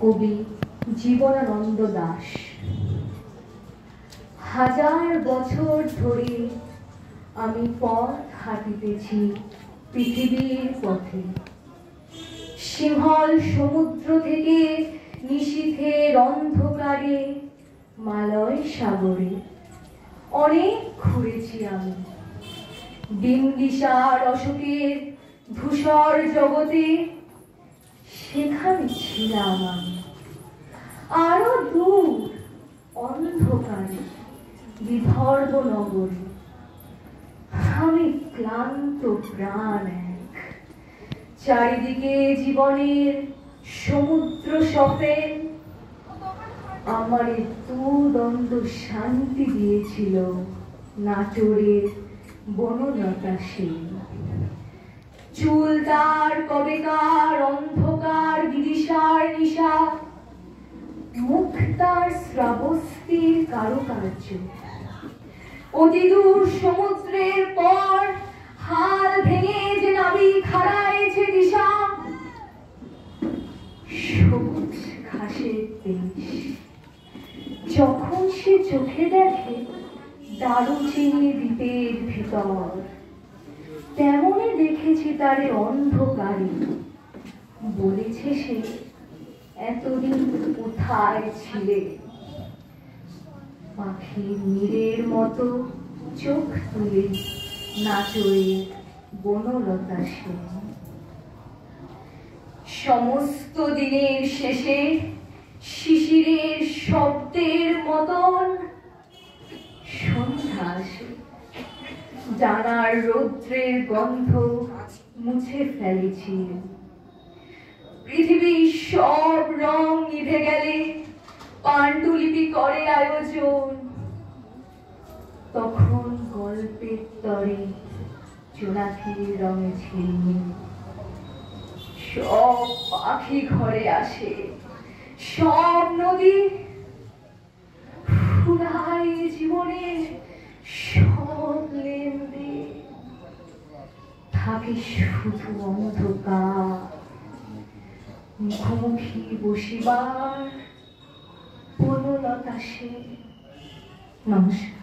কবি জীবনানন্দ দাশ। হাজার বছর ধরে আমি পথ হাঁটিতেছি পৃথিবীর পথে, সিংহল সমুদ্র থেকে নিশীথের অন্ধকারে মালয় সাগরে অনেক ঘুরেছি আমি। বিন্দিসার অশোকের ধূসর জগতে সেখানে ছিলাম আমি। আরো দূর অন্ধকারে বিদর্ভ নগরে আমি ক্লান্ত প্রাণ এক। চারিদিকে জীবনের সমুদ্র সফেন আমারে দুদণ্ড শান্তি দিয়েছিল নাটোরের বনলতা সেন। চুল তার কবেকার অন্ধকার বিদিশার নিশা, মুখ তার শ্রাবস্তির কারুকার্য। অতিদূর সমুদ্রের পর হাল ভেঙে যে নাবিক হারাইছে দিশা, সবুজ ঘাসের দেশ যখন সে চোখে দেখে দারুচিনি দ্বীপের ভিতর, তেমনই দেখেছি তারে অন্ধকারে। বলেছে সে, এতদিন কোথায় ছিলে? পাখির নীড়ের মতো চোখ তুলে নাটোরের বনলতা সেন। সমস্ত দিনের শেষে শিশিরের শব্দের মতন সন্ধ্যা আসে, জানার রৌদ্রের গন্ধ মুছে ফেলেছি। পৃথিবীর সব রং নিভে গেলে পাণ্ডুলিপি করে আয়োজন, তখন গল্পের তরে জোনাকির রঙে ঝিলমিল। সব পাখি ঘরে আসে, সব নদী ফুরায় জীবনের সব লেনদেন। থাকে শুধু অন্ধকার, মুখোমুখি বসিবার বনলতা সেন। নমস্কার।